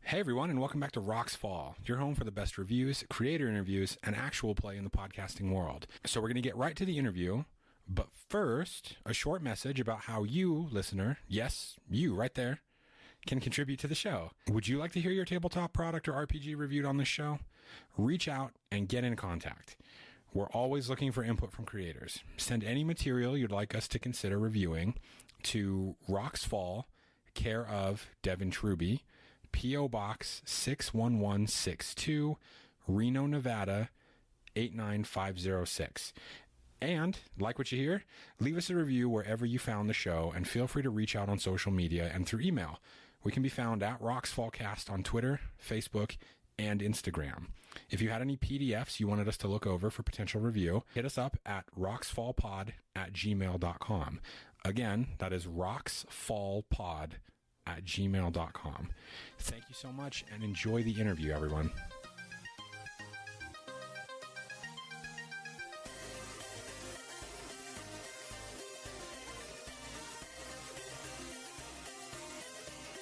Hey everyone, and welcome back to Rocksfall, your home for the best reviews, creator interviews, and actual play in the podcasting world. So we're going to get right to the interview, but first, a short message about how you, listener, yes, you right there, can contribute to the show. Would you like to hear your tabletop product or RPG reviewed on this show? Reach out and get in contact. We're always looking for input from creators. Send any material you'd like us to consider reviewing to Rocksfall, care of Devon Trube, P.O. Box 61162, Reno, Nevada 89506. And, like what you hear, leave us a review wherever you found the show, and feel free to reach out on social media and through email. We can be found at rocksfallcast on Twitter, Facebook, and Instagram. If you had any PDFs you wanted us to look over for potential review, hit us up at rocksfallpod@gmail.com. Again, that is rocksfallpod@gmail.com. Thank you so much and enjoy the interview, everyone.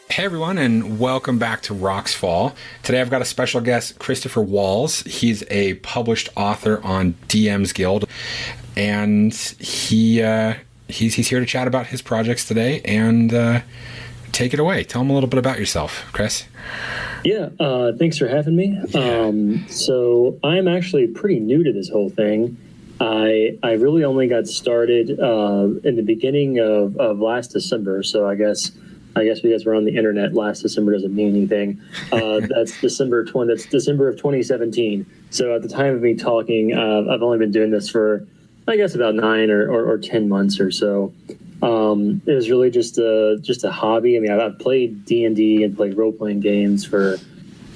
Hey everyone, and welcome back to Rocksfall. Today I've got a special guest, Christopher Walz. He's a published author on DM's Guild, and he's here to chat about his projects today. And take it away. Tell him a little bit about yourself, Chris. Yeah, thanks for having me. So I'm actually pretty new to this whole thing. I really only got started in the beginning of last December. So I guess because we're on the internet, last December doesn't mean anything. That's December of 2017. So at the time of me talking, I've only been doing this for, I guess, about 9 or 10 months or so. It was really just a hobby. I mean, I've played D&D and played role-playing games for,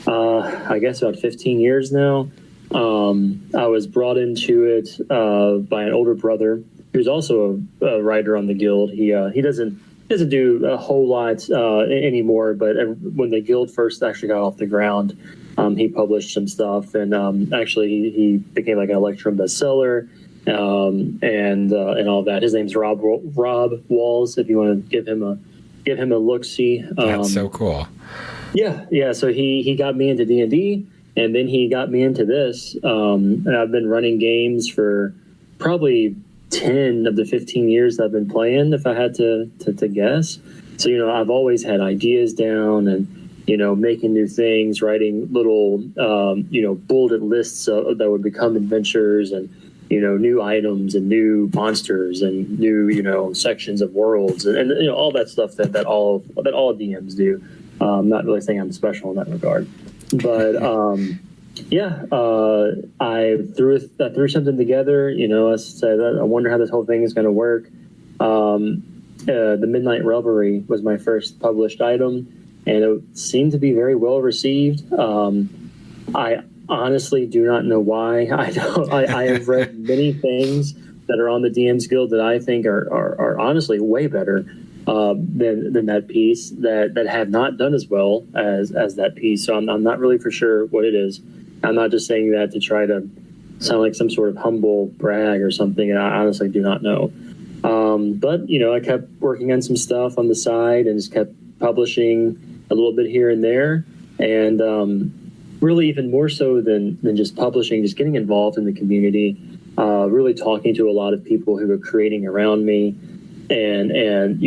I guess, about 15 years now. I was brought into it by an older brother who's also a writer on the guild. He doesn't do a whole lot anymore, but when the guild first actually got off the ground, he published some stuff, and actually he became like an Electrum bestseller. And all that. His name's Rob Walz. If you want to give him a look-see. That's so cool. Yeah. So he got me into D&D, and then he got me into this. And I've been running games for probably 10 of the 15 years that I've been playing, if I had to guess. So I've always had ideas down, and making new things, writing little bulleted lists that would become adventures, and new items and new monsters and new, sections of worlds and all that stuff that all DMs do. I'm not really saying I'm special in that regard, but I threw something together. I said, I wonder how this whole thing is going to work. The Midnight Revelry was my first published item, and it seemed to be very well received. I honestly do not know why. I have read many things that are on the DM's Guild that I think are honestly way better than that piece that have not done as well as that piece. So I'm not really for sure what it is. I'm not just saying that to try to sound like some sort of humble brag or something. I honestly do not know. But I kept working on some stuff on the side and just kept publishing a little bit here and there, and really even more so than just publishing, just getting involved in the community, really talking to a lot of people who are creating around me, and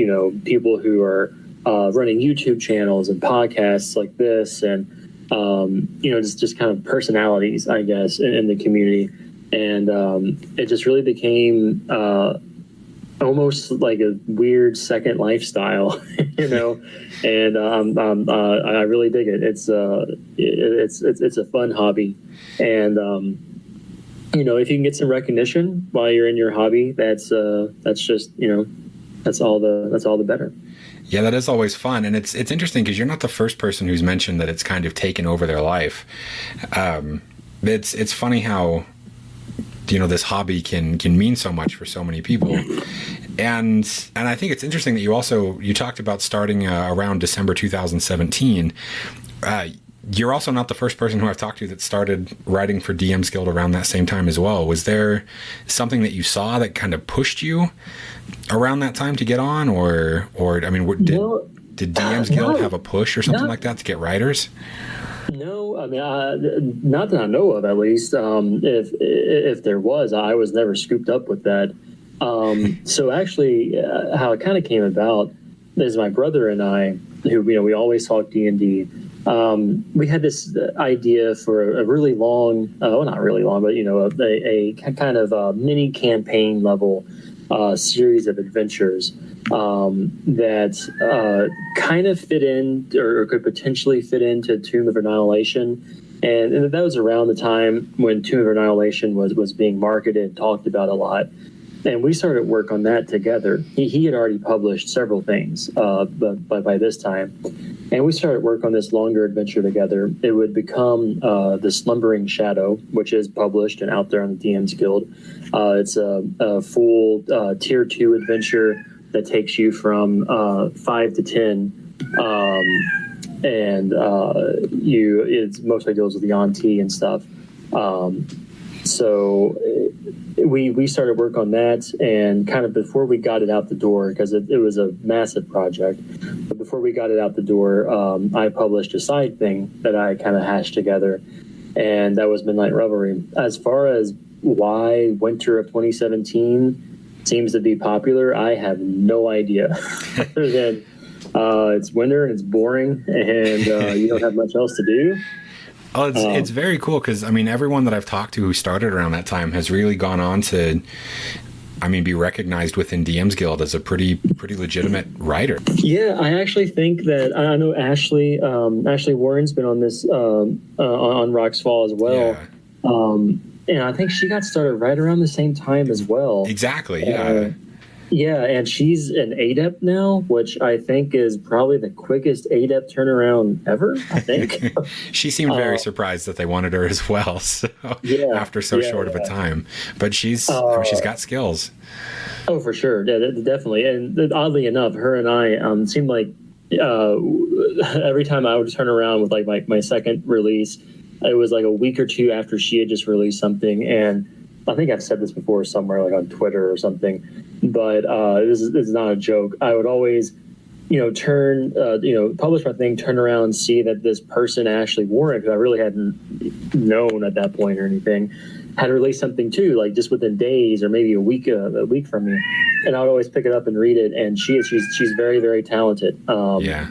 people who are running YouTube channels and podcasts like this, and just kind of personalities, I guess, in the community. And it just really became almost like a weird second lifestyle, and I really dig it. It's a fun hobby, and if you can get some recognition while you're in your hobby, that's just that's all the better. Yeah, that is always fun, and it's interesting because you're not the first person who's mentioned that it's kind of taken over their life. It's funny how this hobby can mean so much for so many people. And I think it's interesting that you talked about starting around December 2017. You're also not the first person who I've talked to that started writing for DM's Guild around that same time as well. Was there something that you saw that kind of pushed you around that time to get on, or I mean, did Did DM's Guild No, have a push or something not- like that to get writers? No, I mean, not that I know of, at least. If there was, I was never scooped up with that. So actually, how it kind of came about is my brother and I, who we always talk D&D. We had this idea for a really long, well, not really long, but a kind of mini campaign level series of adventures that kind of fit in or could potentially fit into Tomb of Annihilation. And that was around the time when Tomb of Annihilation was being marketed and talked about a lot. And we started work on that together. He had already published several things but by this time. And we started work on this longer adventure together. It would become The Slumbering Shadow, which is published and out there on the DM's Guild. It's a full Tier 2 adventure that takes you from 5 to 10. It mostly deals with the Yuan-Ti and stuff. So we started work on that, and kind of before we got it out the door, because it was a massive project, but before we got it out the door, I published a side thing that I kind of hashed together, and that was Midnight Revelry. As far as why winter of 2017 seems to be popular, I have no idea. Other than it's winter and it's boring, and you don't have much else to do. Oh, it's very cool because, I mean, everyone that I've talked to who started around that time has really gone on to, I mean, be recognized within DM's Guild as a pretty legitimate writer. Yeah, I actually think that I know Ashley Warren's been on this on Rocksfall as well. Yeah. And I think she got started right around the same time as well. Exactly, yeah. Yeah, and she's an adept now, which I think is probably the quickest adept turnaround ever, I think. She seemed very surprised that they wanted her as well, so after so short of a time. But she's got skills. Oh, for sure. Yeah, definitely. And oddly enough, her and I seemed like every time I would turn around with like my second release, it was like a week or two after she had just released something. And I think I've said this before somewhere, like on Twitter or something, but this is not a joke. I would always, publish my thing, turn around and see that this person, Ashley Warren, who I really hadn't known at that point or anything, had released something too, like just within days or maybe a week from me. And I would always pick it up and read it. And she's very, very talented. It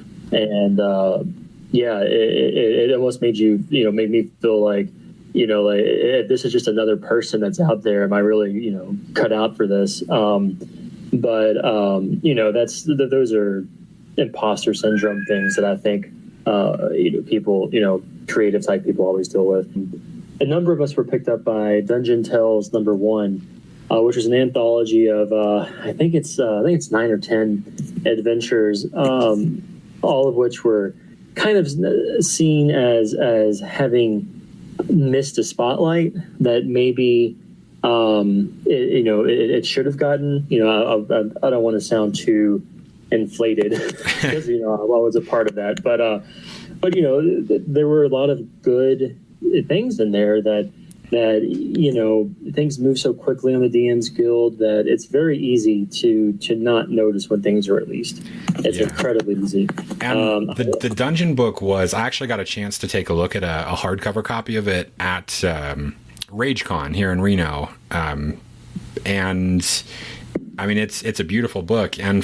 almost made me feel like, this is just another person that's out there. Am I really, cut out for this? Those are imposter syndrome things that I think, people, creative type people always deal with. A number of us were picked up by Dungeon Tales #1, which is an anthology of, I think it's 9 or 10 adventures, all of which were kind of seen as having missed a spotlight that maybe it should have gotten. I don't want to sound too inflated because I was a part of that, but there were a lot of good things in there that things move so quickly on the DM's Guild that it's very easy to not notice when things are released. It's incredibly easy. And the dungeon book was, I actually got a chance to take a look at a hardcover copy of it at RageCon here in Reno. And I mean, it's a beautiful book, and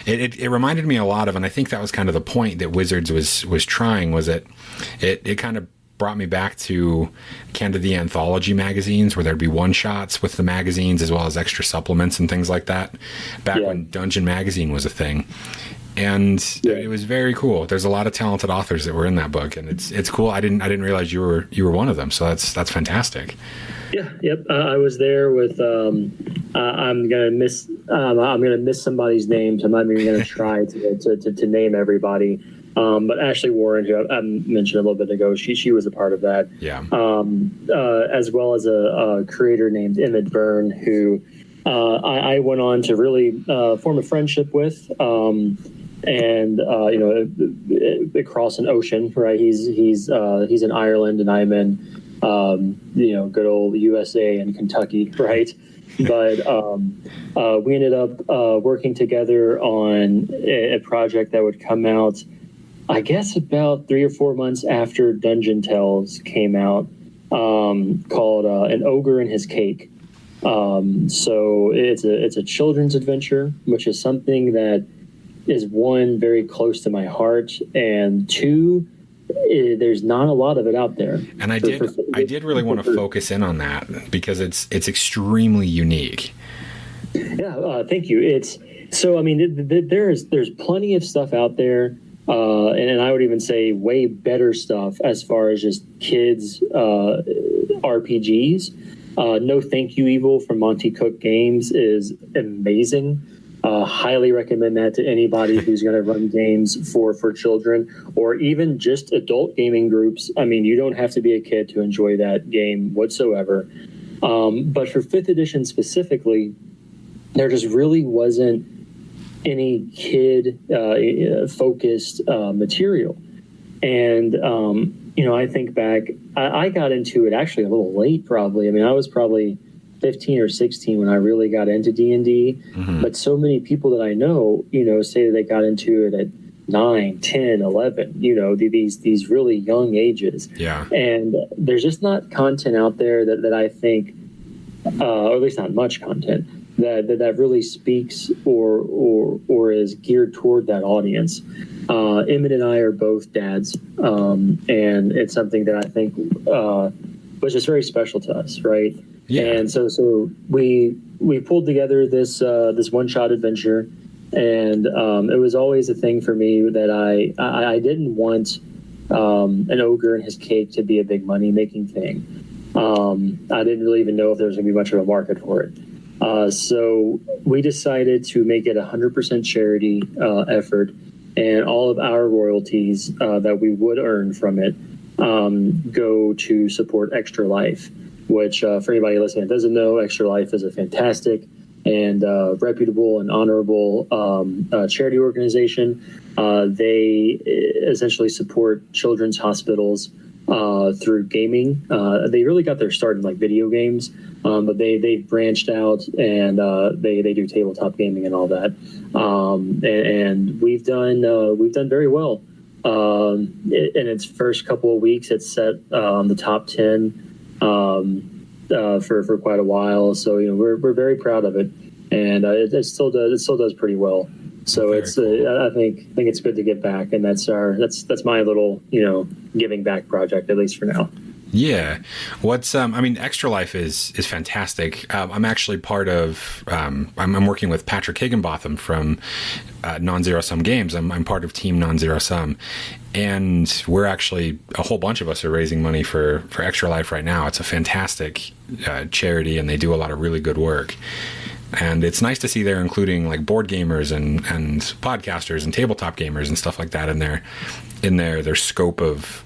it reminded me a lot of, and I think that was kind of the point that Wizards was trying, was it kind of brought me back to kind of the anthology magazines where there'd be one-shots with the magazines as well as extra supplements and things like that back when Dungeon Magazine was a thing. And it was very cool. There's a lot of talented authors that were in that book, and it's cool. I didn't realize you were one of them. So that's fantastic. Yeah. Yep. I was there with. I'm gonna miss somebody's name, so I'm not even gonna try to name everybody. But Ashley Warren, who I mentioned a little bit ago, she was a part of that. Yeah. As well as a creator named Emmett Byrne, who I went on to really form a friendship with. Across an ocean, right? He's in Ireland and I'm in, good old USA and Kentucky, right? But we ended up working together on a project that would come out, I guess, about 3 or 4 months after Dungeon Tales came out, called An Ogre and His Cake. So it's a children's adventure, which is something that is, one, very close to my heart, and two, there's not a lot of it out there. And I did really want to focus in on that because it's extremely unique. Yeah, thank you. I mean, there's plenty of stuff out there, and I would even say way better stuff as far as just kids RPGs. No Thank You Evil from Monty Cook Games is amazing. Highly recommend that to anybody who's going to run games for children, or even just adult gaming groups. I mean, you don't have to be a kid to enjoy that game whatsoever. But for 5th edition specifically, there just really wasn't any kid focused material. And, I think back, I got into it actually a little late, probably. I mean, I was probably 15 or 16 when I really got into D&D, but so many people that I know, say that they got into it at 9, 10, 11, these really young ages. Yeah. And there's just not content out there that I think, or at least not much content, that really speaks or is geared toward that audience. Emmett and I are both dads, and it's something that I think was just very special to us, right? Yeah. And so we pulled together this one-shot adventure, and it was always a thing for me that I didn't want An Ogre and His Cake to be a big money-making thing. I didn't really even know if there was going to be much of a market for it. So we decided to make it 100% charity effort, and all of our royalties that we would earn from it go to support Extra Life, which for anybody listening that doesn't know, Extra Life is a fantastic and reputable and honorable charity organization. They essentially support children's hospitals through gaming. They really got their start in like video games, but they've branched out, and they do tabletop gaming and all that. And we've done very well. In its first couple of weeks, it's set on the top 10 for quite a while. So we're very proud of it, and it still does pretty well. So very cool. I think it's good to give back, and that's my little giving back project, at least for now. Yeah. Extra Life is fantastic. I'm actually part of, I'm working with Patrick Higginbotham from Non-Zero Sum Games. I'm part of Team Non-Zero Sum. And we're actually, a whole bunch of us are raising money for Extra Life right now. It's a fantastic charity, and they do a lot of really good work. And it's nice to see they're including like board gamers and podcasters and tabletop gamers and stuff like that in their scope of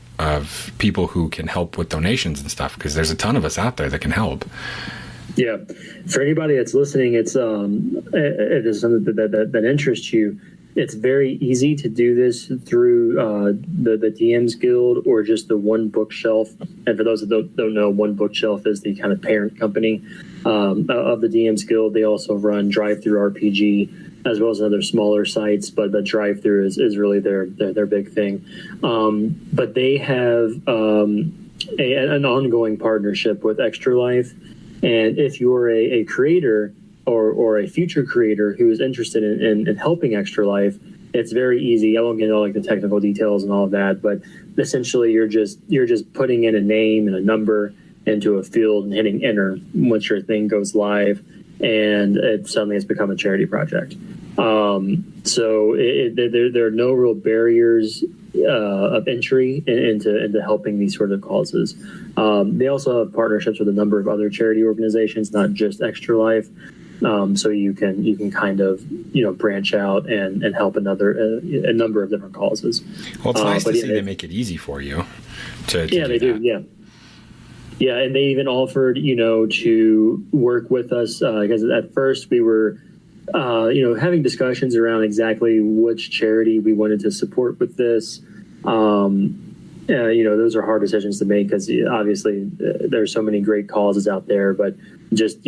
people who can help with donations and stuff, because there's a ton of us out there that can help. Yeah. For anybody that's listening, it is something that interests you. It's very easy to do this through the DM's Guild or just the One Bookshelf. And for those that don't know, One Bookshelf is the kind of parent company of the DM's Guild. They also run Drive Through RPG as well as other smaller sites, but the Drive Through is really their big thing. But they have an ongoing partnership with Extra Life. And if you're a creator or a future creator who is interested in helping Extra Life, it's very easy. I won't get into all like the technical details and all of that, but essentially you're just putting in a name and a number into a field and hitting enter once your thing goes live, and it suddenly has become a charity project. So there are no real barriers of entry into helping these sort of causes. They also have partnerships with a number of other charity organizations, not just Extra Life. So you can kind of branch out and help a number of different causes. Well, it's nice to see they make it easy for you. Do. Yeah, and they even offered to work with us because at first we were having discussions around exactly which charity we wanted to support with this. Those are hard decisions to make because obviously there's so many great causes out there, but just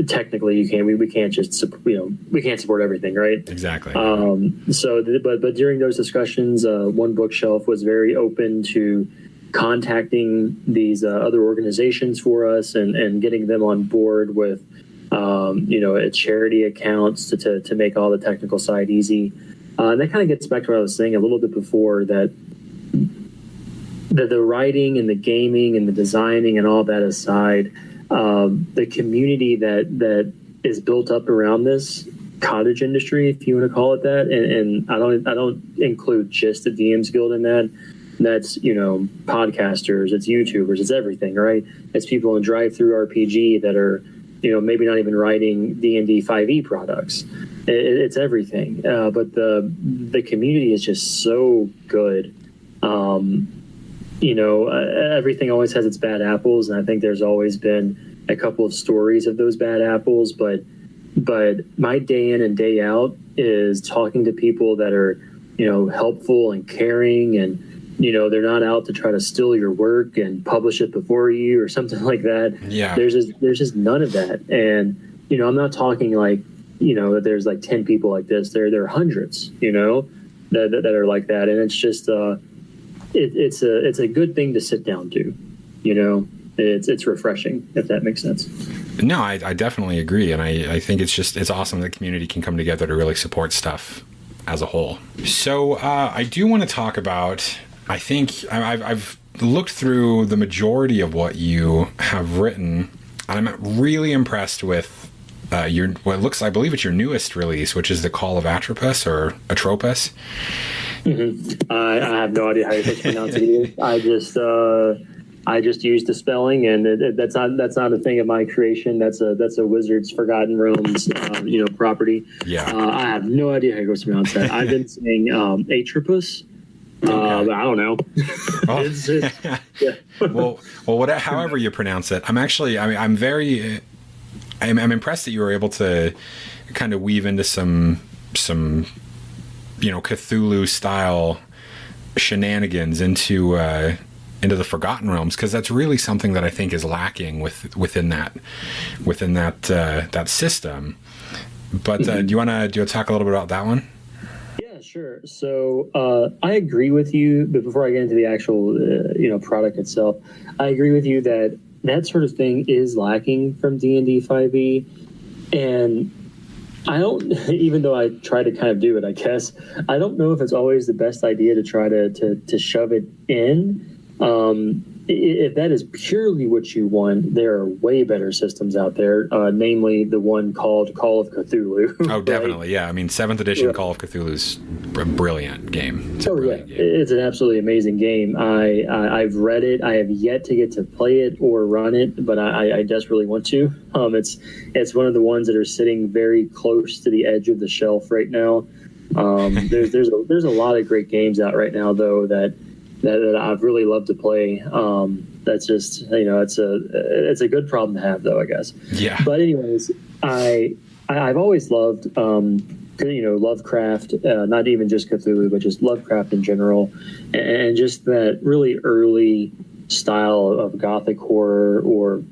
technically you can't. We can't just we can't support everything, right? Exactly. But during those discussions, One Bookshelf was very open to contacting these other organizations for us and getting them on board with a charity accounts to make all the technical side easy. And that kind of gets back to what I was saying a little bit before, that the writing and the gaming and the designing and all that aside, the community that is built up around this cottage industry, if you want to call it that, and I don't include just the DMs Guild in that. That's podcasters, it's YouTubers, it's everything, right? It's people in drive-through RPG that are maybe not even writing D&D 5e products. It's everything. But the community is just so good. Everything always has its bad apples, and I think there's always been a couple of stories of those bad apples. But my day in and day out is talking to people that are helpful and caring, and they're not out to try to steal your work and publish it before you or something like that. Yeah. There's just none of that. And, I'm not talking like, that there's like 10 people like this. There are hundreds, that are like that. And it's just, it's a good thing to sit down to, it's refreshing, if that makes sense. No, I definitely agree. And I think it's awesome that the community can come together to really support stuff as a whole. So I do want to talk about, I think I've looked through the majority of what you have written, and I'm really impressed with I believe it's your newest release, which is the Call of Atropus or Atropus. Mm-hmm. I have no idea how you're pronouncing it. I just used the spelling, and that's not a thing of my creation. That's a Wizards Forgotten Realms property. Yeah. I have no idea how you're supposed to pronounce that. I've been saying Atropus. Okay. But I don't know. Oh. Yeah. well, however you pronounce it, I'm impressed that you were able to kind of weave into some Cthulhu style shenanigans into the Forgotten Realms, because that's really something that I think is lacking within that system. But do you want to talk a little bit about that one? Sure. So I agree with you, but before I get into the actual product itself, I agree with you that sort of thing is lacking from D&D 5e, and I don't, even though I try to kind of do it, I guess, I don't know if it's always the best idea to try to shove it in. If that is purely what you want, there are way better systems out there, namely the one called Call of Cthulhu. Oh, definitely. Yeah. I mean, 7th edition Call of Cthulhu is a brilliant game. It's an absolutely amazing game. I've read it. I have yet to get to play it or run it, but I desperately want to. It's one of the ones that are sitting very close to the edge of the shelf right now. There's a lot of great games out right now, though, that I've really loved to play. That's just, it's a good problem to have, though, I guess. Yeah. But anyways, I've always loved, Lovecraft, not even just Cthulhu, but just Lovecraft in general, and just that really early style of Gothic horror, or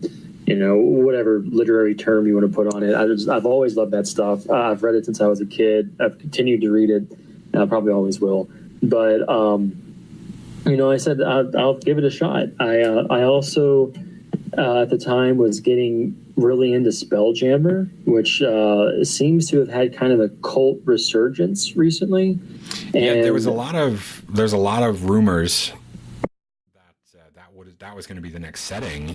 whatever literary term you want to put on it. I've always loved that stuff. I've read it since I was a kid. I've continued to read it, and I probably always will. But I said I'll give it a shot. I also at the time was getting really into Spelljammer, which seems to have had kind of a cult resurgence recently. And there's a lot of rumors that was going to be the next setting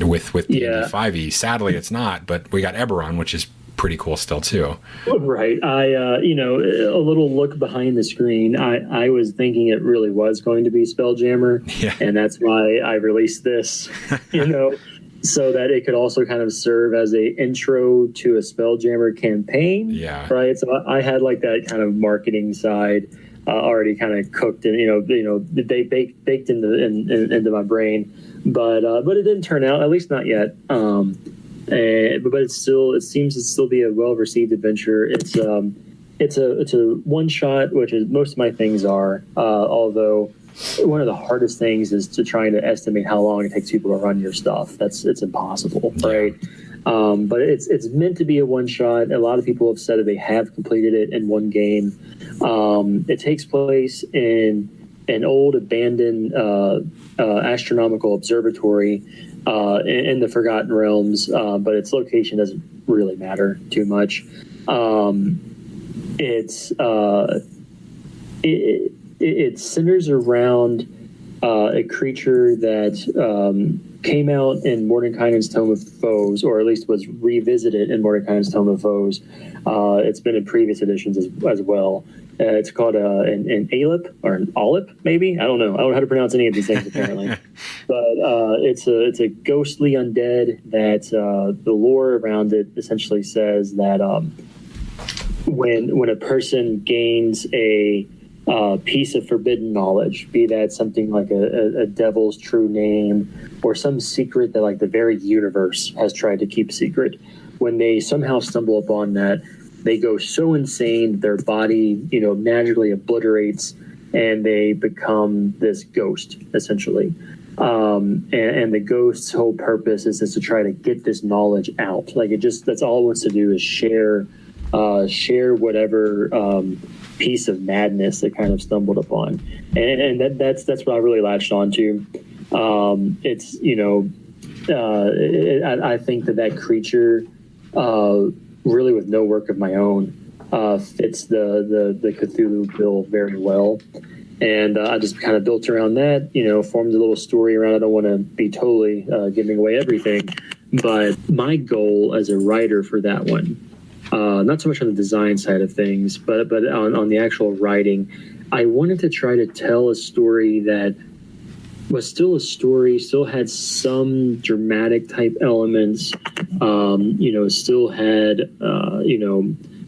with D&D 5e. Sadly, it's not, but we got Eberron, which is pretty cool still too. Right. A little look behind the screen. I was thinking it really was going to be Spelljammer, and that's why I released this, so that it could also kind of serve as a intro to a Spelljammer campaign. Yeah. Right. So I had like that kind of marketing side already kind of cooked, and they baked into my brain, but it didn't turn out, at least not yet. But it seems to still be a well-received adventure. It's a one shot, which is most of my things are. Although one of the hardest things is to trying to estimate how long it takes people to run your stuff. It's impossible, right? But it's meant to be a one shot. A lot of people have said that they have completed it in one game. It takes place in an old abandoned astronomical observatory in the Forgotten Realms, but its location doesn't really matter too much. It centers around a creature that came out in Mordenkainen's Tome of Foes, or at least was revisited in Mordenkainen's Tome of Foes. It's been in previous editions as well. It's called an Alip or an Olip, maybe. I don't know how to pronounce any of these things apparently. But it's a ghostly undead that the lore around it essentially says that when a person gains a piece of forbidden knowledge, be that something like a devil's true name or some secret that like the very universe has tried to keep secret, when they somehow stumble upon that, they go so insane their body magically obliterates and they become this ghost essentially. And the ghost's whole purpose is just to try to get this knowledge out. Like that's all it wants to do is share whatever piece of madness it kind of stumbled upon, and that's what I really latched onto. It's I think that creature really with no work of my own fits the Cthulhu bill very well, and I just kind of built around that. Formed a little story around it. I don't want to be totally giving away everything, but my goal as a writer for that one. Not so much on the design side of things, but on the actual writing, I wanted to try to tell a story that was still a story, still had some dramatic type elements, still had,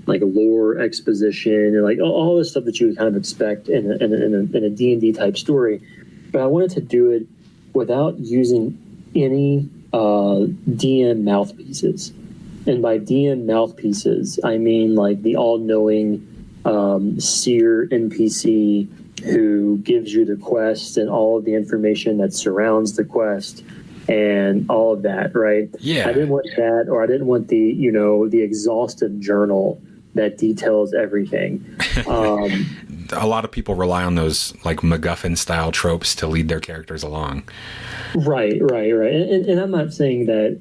like a lore exposition and like all the stuff that you would kind of expect in a D&D type story. But I wanted to do it without using any DM mouthpieces. And by DM mouthpieces, I mean like the all-knowing seer NPC who gives you the quest and all of the information that surrounds the quest and all of that, right? Yeah. I didn't want that, or I didn't want the exhaustive journal that details everything. A lot of people rely on those like MacGuffin-style tropes to lead their characters along. Right. And I'm not saying that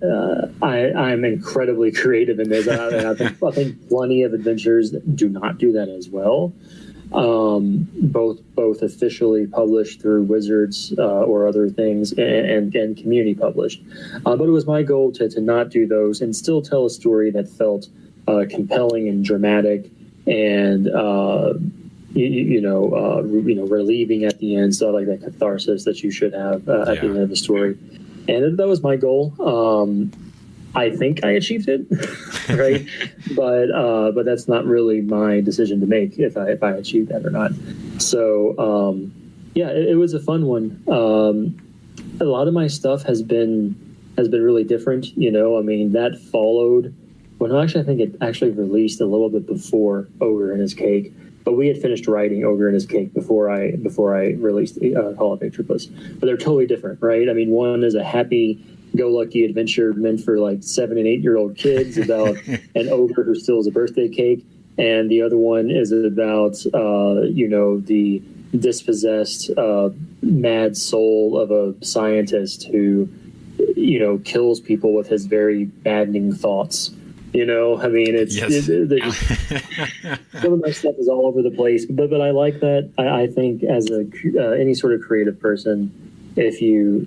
I'm incredibly creative in this. I think plenty of adventures do not do that as well. Both officially published through Wizards or other things, and community published. But it was my goal to not do those and still tell a story that felt compelling and dramatic and relieving at the end, so like that catharsis that you should have at the end of the story. And that was my goal. I think I achieved it, right? But that's not really my decision to make if I achieved that or not. So it was a fun one. A lot of my stuff has been really different. That followed. Well, no, actually, I think it actually released a little bit before Ogre and His Cake. But we had finished writing Ogre and His Cake before I released Call of Ictropus. But they're totally different, right? I mean, one is a happy-go-lucky adventure meant for like 7 and 8 year old kids about an ogre who steals a birthday cake, and the other one is about the dispossessed mad soul of a scientist who kills people with his very maddening thoughts. It's some of my stuff is all over the place, but I like that. I think as any sort of creative person, if you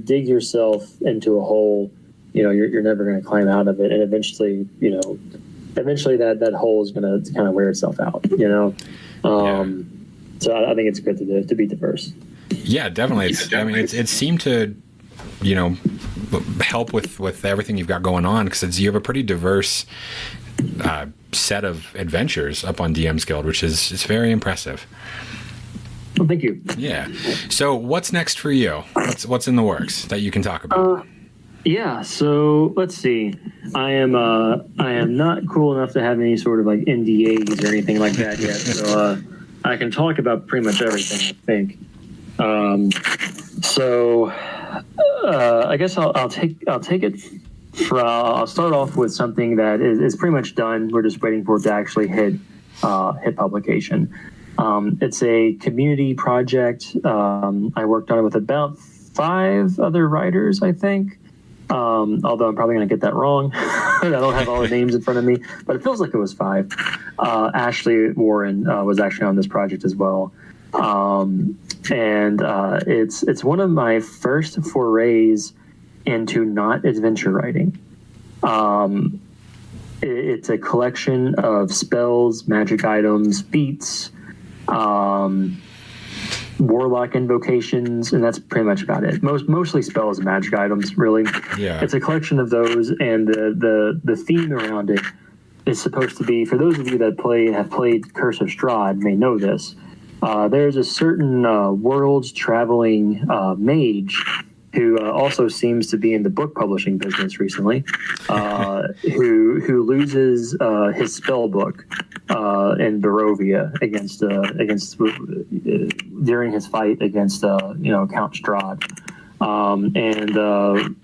dig yourself into a hole, you're never going to climb out of it, and eventually that hole is going to kind of wear itself out. So I think it's good to be diverse. Yeah, definitely. It seemed to help with everything you've got going on, because you have a pretty diverse set of adventures up on DM's Guild, which is very impressive. Well, thank you. Yeah. So what's next for you? What's in the works that you can talk about? So let's see. I am not cool enough to have any sort of like NDAs or anything like that yet. So I can talk about pretty much everything, I think. I guess I'll take it I'll start off with something that is pretty much done. We're just waiting for it to actually hit publication. It's a community project. I worked on it with about 5 other writers, I think. Although I'm probably going to get that wrong. I don't have all the names in front of me, but it feels like it was 5. Ashley Warren was actually on this project as well. It's one of my first forays into not adventure writing. It's a collection of spells, magic items, feats, warlock invocations, and that's pretty much about it. Mostly spells and magic items, really. Yeah. It's a collection of those, and the theme around it is supposed to be, for those of you that have played Curse of Strahd may know this, there's a certain worlds traveling mage who also seems to be in the book publishing business recently, who loses his spell book in Barovia during his fight against Count Strahd,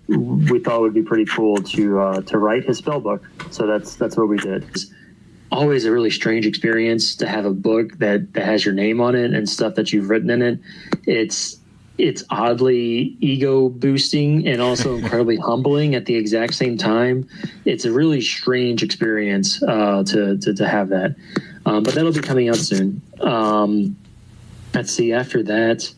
we thought it would be pretty cool to write his spell book. So that's what we did. It's always a really strange experience to have a book that has your name on it and stuff that you've written in it. It's oddly ego boosting and also incredibly humbling at the exact same time. It's a really strange experience to have that. But that'll be coming out soon. Let's see, after that,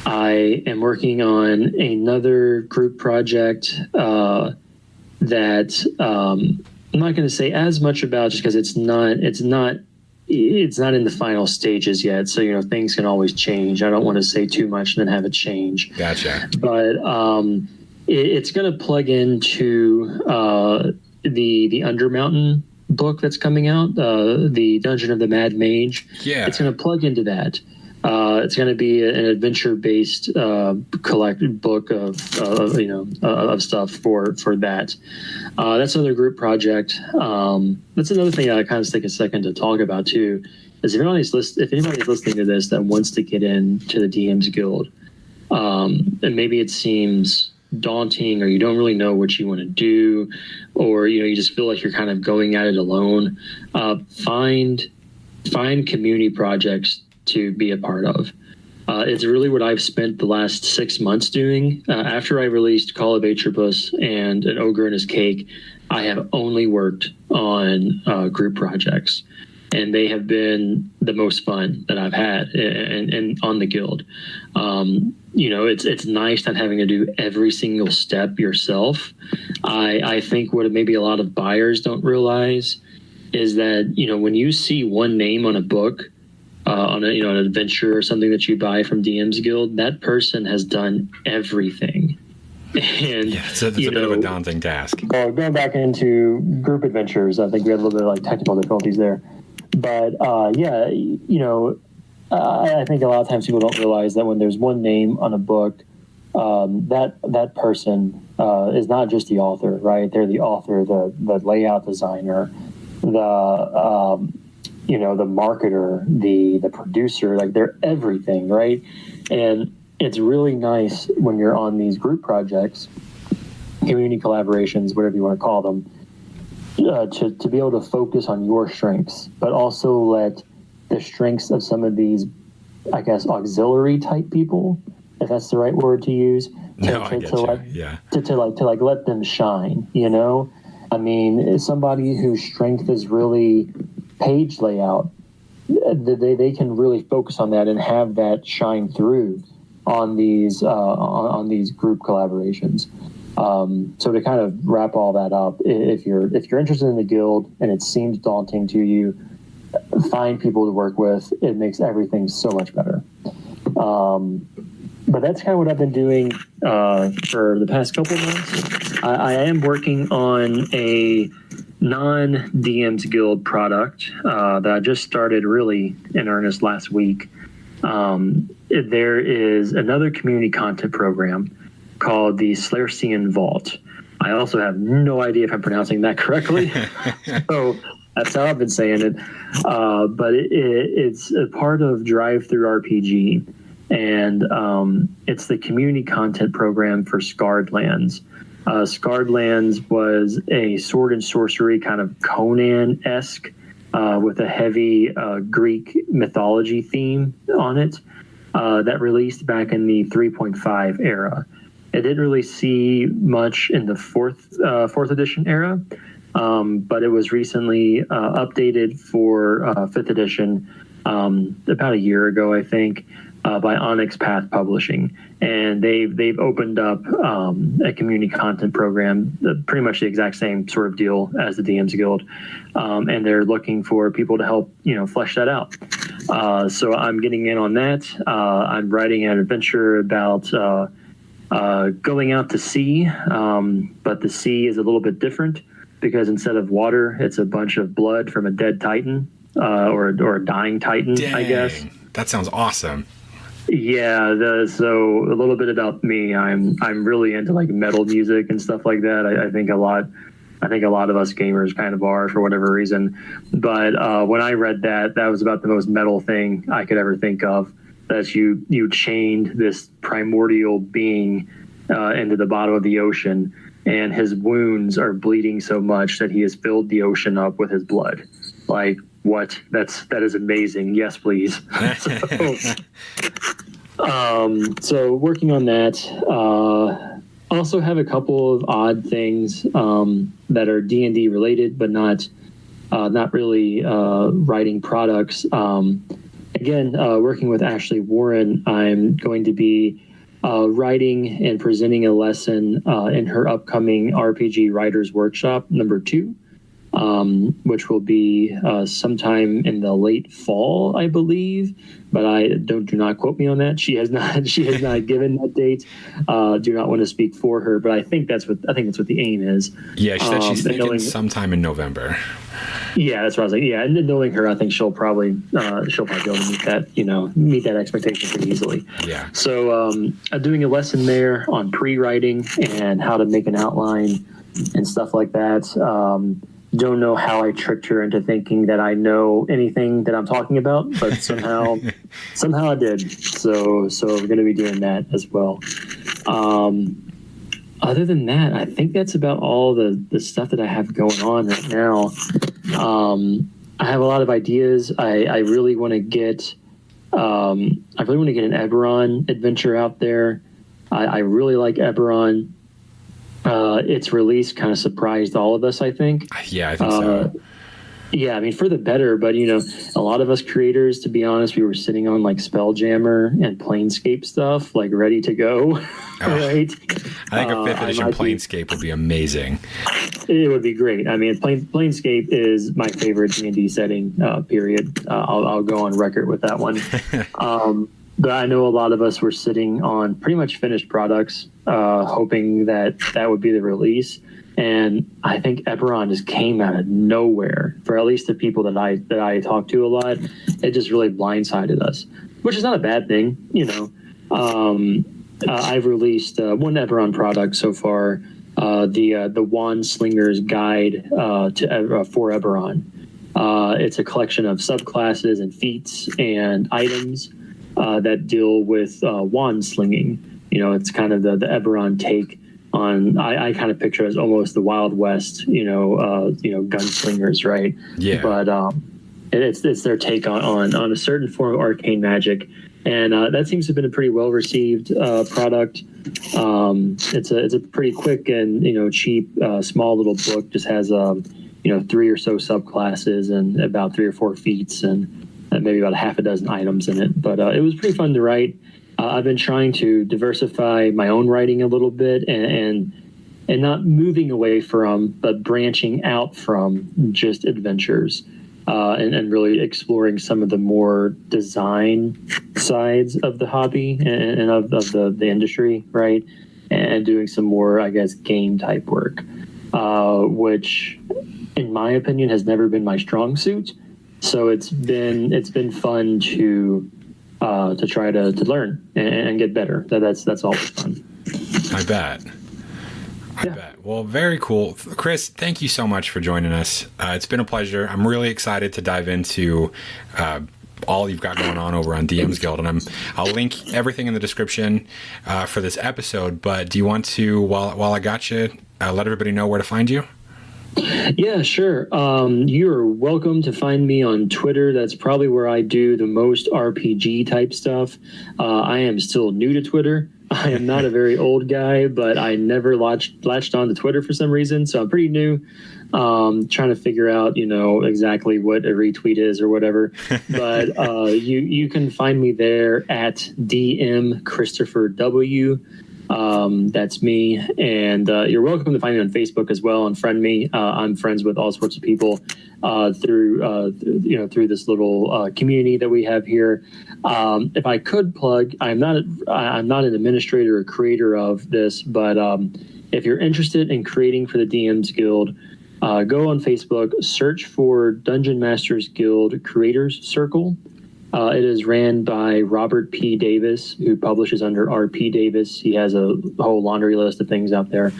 I am working on another group project that I'm not going to say as much about just because it's not in the final stages yet. So, things can always change. I don't want to say too much and then have it change. Gotcha. But it's going to plug into the Undermountain book that's coming out, the Dungeon of the Mad Mage. Yeah. It's going to plug into that. It's going to be an adventure-based collected book of stuff for that. That's another group project. That's another thing I kind of take a second to talk about too. Is if anybody's listening to this that wants to get into the DM's Guild, and maybe it seems daunting, or you don't really know what you want to do, or you just feel like you're kind of going at it alone, find community projects to be a part of. It's really what I've spent the last 6 months doing. After I released Call of Atropus and An Ogre and His Cake, I have only worked on group projects, and they have been the most fun that I've had and on the guild. It's nice not having to do every single step yourself. I think what maybe a lot of buyers don't realize is that, when you see one name on a book, on an adventure or something that you buy from DM's Guild, that person has done everything. And yeah, it's a bit of a daunting task. Well, going back into group adventures, I think we had a little bit of technical difficulties there. But I think a lot of times people don't realize that when there's one name on a book, that person is not just the author, right? They're the author, the layout designer, the marketer, the producer, they're everything, right? And it's really nice when you're on these group projects, community collaborations, whatever you want to call them, to be able to focus on your strengths, but also let the strengths of some of these, I guess, auxiliary type people, if that's the right word to use, to let them shine. I mean, somebody whose strength is really page layout, they can really focus on that and have that shine through on these group collaborations. So to kind of wrap all that up, if you're interested in the guild and it seems daunting to you, find people to work with. It makes everything so much better. But that's kind of what I've been doing for the past couple of months. I am working on a non-DM's Guild product that I just started really in earnest last week. There is another community content program called the Slarcian Vault. I also have no idea if I'm pronouncing that correctly. So that's how I've been saying it. But it's a part of Drive Through RPG. And it's the community content program for Scarred Lands. Scarred Lands was a sword and sorcery kind of Conan-esque with a heavy Greek mythology theme on it that released back in the 3.5 era. It didn't really see much in the fourth edition era, but it was recently updated for 5th edition about a year ago, I think, by Onyx Path Publishing, and they've opened up a community content program, pretty much the exact same sort of deal as the DM's Guild, and they're looking for people to help flesh that out. So I'm getting in on that. I'm writing an adventure about going out to sea, but the sea is a little bit different because instead of water, it's a bunch of blood from a dead Titan or a dying Titan. Dang, I guess. That sounds awesome. Yeah, so a little bit about me. I'm really into like metal music and stuff like that. I think a lot of us gamers kind of are for whatever reason. But when I read that was about the most metal thing I could ever think of. That you chained this primordial being into the bottom of the ocean, and his wounds are bleeding so much that he has filled the ocean up with his blood. Like, what? That is amazing. Yes, please. So working on that. Also have a couple of odd things that are D&D related, but not really writing products. Again, working with Ashley Warren, I'm going to be writing and presenting a lesson in her upcoming RPG Writers Workshop #2. Which will be sometime in the late fall, I believe, but do not quote me on that. She has not given that date. Do not want to speak for her, but I think that's what the aim is. Yeah, she said she's thinking sometime in November. Yeah, that's what I was like. Yeah, and knowing her, I think she'll probably be able to meet that expectation pretty easily. Yeah. So I'm doing a lesson there on pre-writing and how to make an outline and stuff like that. Don't know how I tricked her into thinking that I know anything that I'm talking about, but somehow I did. So we're going to be doing that as well. Other than that, I think that's about all the stuff that I have going on right now. I have a lot of ideas. I really want to get an Eberron adventure out there. I really like Eberron. Its release kind of surprised all of us, I think. Yeah, I think so. Yeah, I mean, for the better, but, a lot of us creators, to be honest, we were sitting on, like, Spelljammer and Planescape stuff, like, ready to go, right? I think a 5th edition Planescape would be amazing. It would be great. I mean, Planescape is my favorite D&D setting, period. I'll go on record with that one. But I know a lot of us were sitting on pretty much finished products, hoping that would be the release. And I think Eberron just came out of nowhere for at least the people that I talk to a lot. It just really blindsided us, which is not a bad thing. I've released one Eberron product so far, the Wand Slinger's Guide for Eberron. It's a collection of subclasses and feats and items that deal with wand slinging. It's kind of the Eberron take on. I kind of picture it as almost the Wild West, gunslingers, right? Yeah. But it's their take on a certain form of arcane magic, and that seems to have been a pretty well received product. It's a pretty quick and cheap, small little book. Just has 3 or so subclasses and about 3 or 4 feats and maybe about a half a dozen items in it. But it was pretty fun to write. I've been trying to diversify my own writing a little bit and not moving away from, but branching out from just adventures and really exploring some of the more design sides of the hobby and of the industry, right? And doing some more, I guess, game type work, which in my opinion has never been my strong suit. So it's been fun to try to learn and get better. That's always fun. I bet. Well, very cool. Chris, thank you so much for joining us. It's been a pleasure. I'm really excited to dive into all you've got going on over on DM's Guild. And I'll link everything in the description for this episode. But do you want to, while I got you, let everybody know where to find you? Yeah, sure. You're welcome to find me on Twitter. That's probably where I do the most RPG type stuff. I am still new to Twitter. I am not a very old guy, but I never latched on to Twitter for some reason. So I'm pretty new. Trying to figure out, exactly what a retweet is or whatever. But you can find me there at DM Christopher W. That's me. And you're welcome to find me on Facebook as well and friend me. I'm friends with all sorts of people through this little community that we have here. If I could plug, I'm not an administrator or creator of this, but if you're interested in creating for the DM's Guild, go on Facebook, search for Dungeon Masters Guild Creators Circle. It is ran by Robert P. Davis, who publishes under R.P. Davis. He has a whole laundry list of things out there.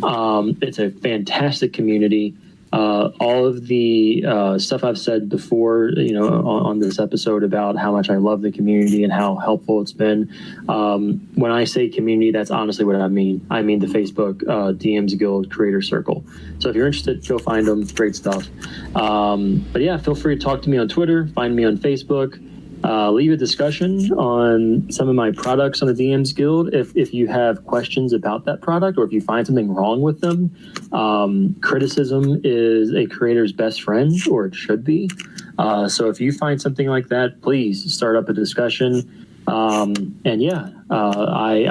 It's a fantastic community. All of the stuff I've said before, on this episode about how much I love the community and how helpful it's been. When I say community, that's honestly what I mean. I mean the Facebook DM's Guild Creator Circle. So if you're interested, go find them. Great stuff. But yeah, feel free to talk to me on Twitter. Find me on Facebook. Leave a discussion on some of my products on the DM's Guild. If you have questions about that product or if you find something wrong with them, criticism is a creator's best friend, or it should be. So if you find something like that, please start up a discussion. I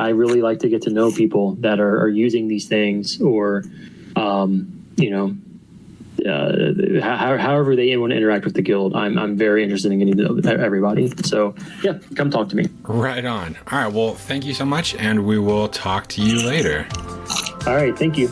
really like to get to know people that are using these things or, however they want to interact with the guild. I'm very interested in getting to know everybody. So yeah, come talk to me. Right on. All right. Well, thank you so much, and we will talk to you later. All right. Thank you.